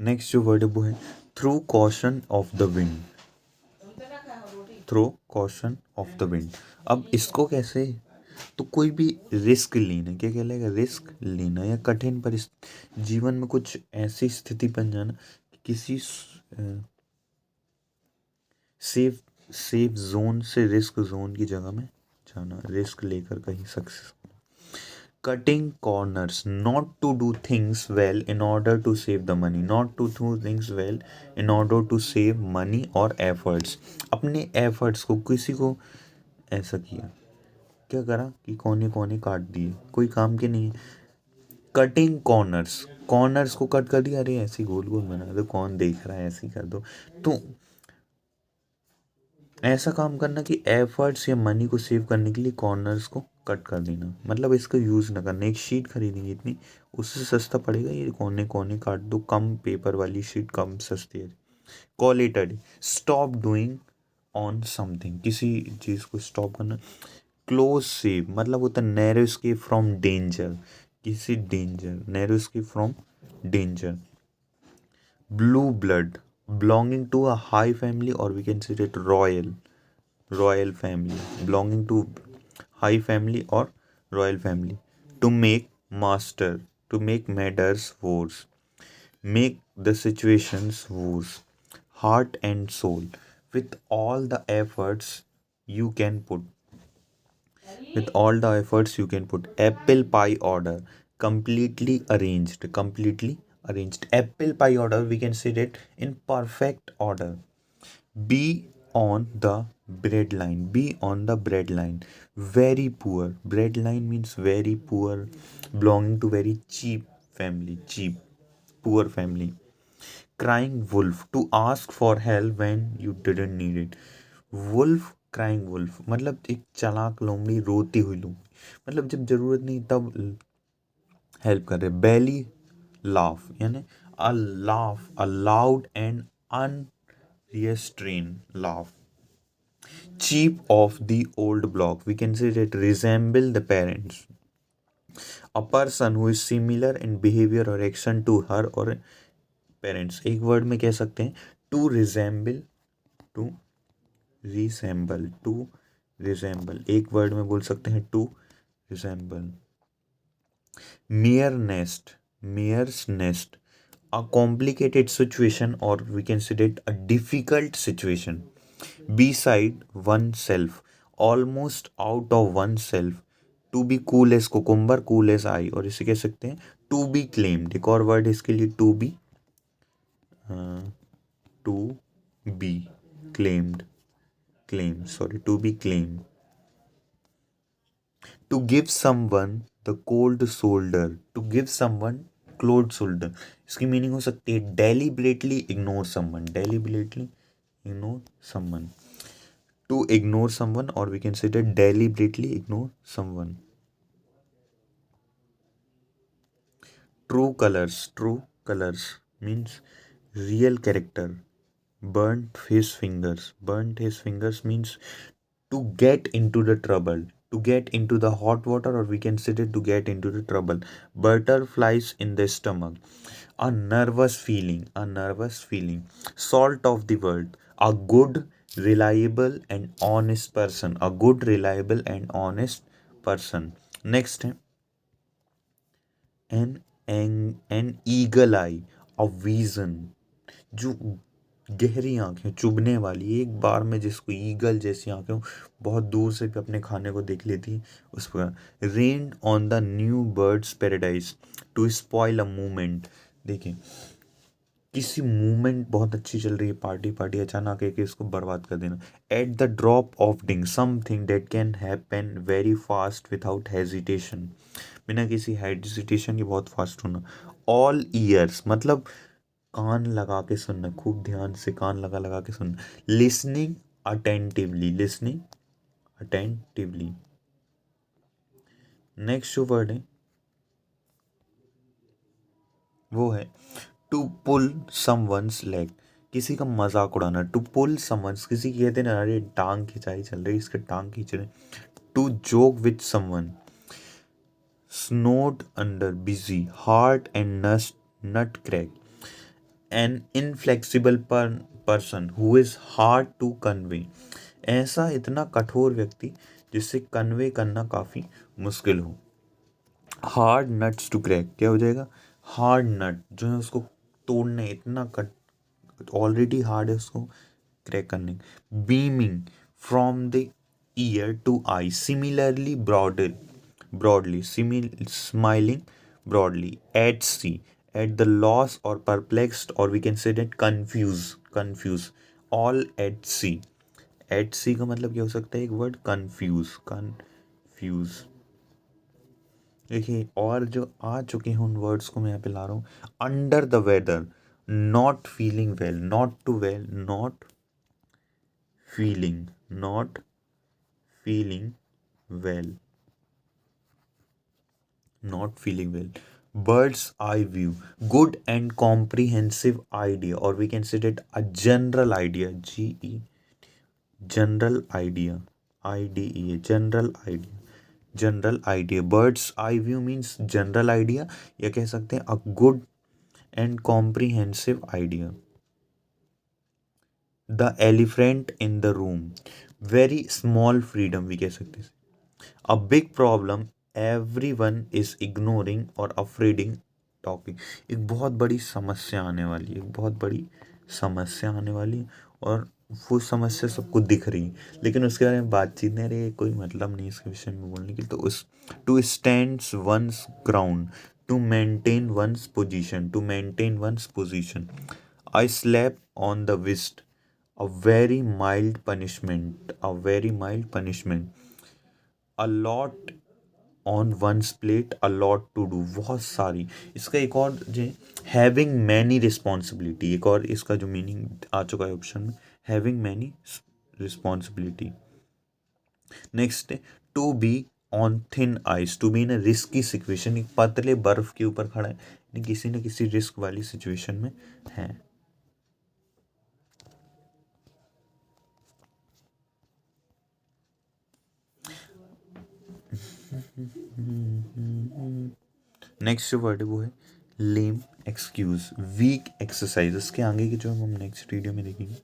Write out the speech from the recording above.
Next जो word है वो है through caution of the wind. Throw caution of the wind. अब इसको कैसे, तो कोई भी रिस्क लेना, क्या कहलाएगा, रिस्क लेना या कठिन परिस्थिति, जीवन में कुछ ऐसी स्थिति बन जाना कि किसी सेफ सेफ जोन से रिस्क जोन की जगह में जाना, रिस्क लेकर कहीं success. Cutting corners, not to do things well in order to save the money, not to do things well in order to save money और एफर्ट्स। अपने efforts को, किसी को ऐसा किया, क्या करा कि कोने कोने काट दिए, कोई काम के नहीं। कटिंग कॉर्नर्स, कॉर्नर्स को कट कर दिया, अरे ऐसे गोल गोल बना दो, कौन देख रहा है, ऐसे ही कर दो। तो ऐसा काम करना कि एफर्ट्स या मनी को सेव करने के लिए कॉर्नर्स को कट कर देना, मतलब इसका यूज़ ना करना। एक शीट खरीदेंगे इतनी, उससे सस्ता पड़ेगा ये कोने कोने काट दो, कम पेपर वाली शीट कम सस्ती है। Call it a day, stop doing on something, किसी चीज़ को स्टॉप करना। क्लोज सेव मतलब होता है नैरो एस्केप फ्रॉम डेंजर, किसी danger, narrow escape from danger. Blue blood, belonging to a high family, or we can say it royal family, belonging to high family or royal family. To make master, to make matters worse, make the situations worse. Heart and soul, with all the efforts you can put, with all the efforts you can put. Apple pie order, completely arranged, completely arranged. Apple pie order, we can say it in perfect order. Be on the bread line, be on the bread line. Very poor, bread line means very poor, belonging to very cheap family, cheap, poor family. Crying wolf, to ask for help when you didn't need it. Wolf, crying wolf मतलब एक चालाक लोमड़ी, रोती हुई लोमड़ी, मतलब जब जरूरत नहीं तब हेल्प कर रहे। बैली लाफ यानी a laugh, a loud and unrestrained laugh. Chip off the old block, we can say it resemble the parents. A person who is similar in behaviour और एक्शन टू हर और parents. एक word में कह सकते हैं to resemble, to resemble, to resemble, एक word में बोल सकते हैं to resemble. Mare's nest, mare's nest, a complicated situation, or we can say it a difficult situation. Beside oneself, almost out of oneself. To be cool as cucumber, cool as I, और इसे कह सकते हैं to be claimed। एक और word इसके लिए to be, to be claimed, claim, sorry, to be claimed। To give someone the cold shoulder, to give someone cold shoulder, इसकी मीनिंग हो सकती है deliberately ignore someone, deliberately ignore someone, to ignore someone, or we can say that deliberately ignore someone। True colors means real character। burnt his fingers means to get into the trouble, to get into the hot water, or we can say it to get into the trouble। Butterflies in the stomach, a nervous feeling, a nervous feeling। Salt of the world, a good, reliable and honest person, a good, reliable and honest person। Next है an eagle eye, a vision, जो गहरी आंखें, चुभने वाली, एक बार में जिसको eagle जैसी आंखें हो, बहुत दूर से भी अपने खाने को देख लेती है, उस पर। Rain on the new birds paradise, to spoil a movement. देखिए किसी मूवमेंट बहुत अच्छी चल रही है, पार्टी पार्टी, अचानक आके इसको बर्बाद कर देना। At the drop of ding, something that can happen very fast without hesitation, बिना किसी हेजिटेशन के बहुत फास्ट होना। ऑल ईयर्स मतलब कान लगा के सुनना, खूब ध्यान से कान लगा लगा के सुनना। Listening attentively, listening attentively. Next जो वर्ड है वो है टू पुल समवंस लेग, किसी का मजाक उड़ाना। टू पुल समवंस, किसी की कहते हैं ना, अरे टांग खिंचाई चल रही, इसके टांग खींच रहे। To joke with someone, snowed under, busy, heart and nut crack, an inflexible person who is hard to convey, ऐसा इतना कठोर व्यक्ति जिससे कन्वे करना काफ़ी मुश्किल हो। हार्ड नट्स टू क्रैक, क्या हो जाएगा, हार्ड नट जो है उसको तोड़ना है, इतना कट ऑलरेडी हार्ड है उसको क्रैक करने। Beaming from the ear to eye, similarly broadly smiling broadly, at sea, at the loss और परप्लेक्स्ड, और we can say that confused, all at sea. At sea का मतलब क्या हो सकता है, एक वर्ड कंफ्यूज। देखिए और जो आ चुके हैं उन वर्ड्स को मैं यहाँ पे ला रहा हूँ। Under the weather, not feeling well, not too well, not feeling well, not feeling well. Bird's eye view, good and comprehensive idea, or we can say that a general idea, general idea, IDEA, general idea. Bird's eye view means general idea, या कह सकते हैं a good and comprehensive idea. The elephant in the room, very small freedom we कह सकते हैं. A big problem, everyone is ignoring और afraiding talking. एक बहुत बड़ी समस्या आने वाली है, एक बहुत बड़ी समस्या आने वाली है, और वो समस्या सबको दिख रही है लेकिन उसके बारे में बातचीत नहीं रही, कोई मतलब नहीं इसके विषय में बोलने की। तो उस to stand one's ground, to maintain one's position, I slap on the wrist, a very mild punishment, a lot on one's plate, a lot to do, बहुत सारी। इसका एक और जो हैविंग मैनी रिस्पॉन्सिबिलिटी, एक और इसका जो मीनिंग आ चुका है ऑप्शन में, हैविंग मैनी रिस्पॉन्सिबिलिटी। नेक्स्ट है to be on thin ice, to be in risky situation, एक पतले बर्फ के ऊपर खड़ा है, यानी किसी न किसी रिस्क वाली सिचुएशन में है। नेक्स्ट जो वर्ड है वो है लेम एक्सक्यूज, वीक एक्सरसाइज। इसके आगे की जो हम नेक्स्ट वीडियो में देखेंगे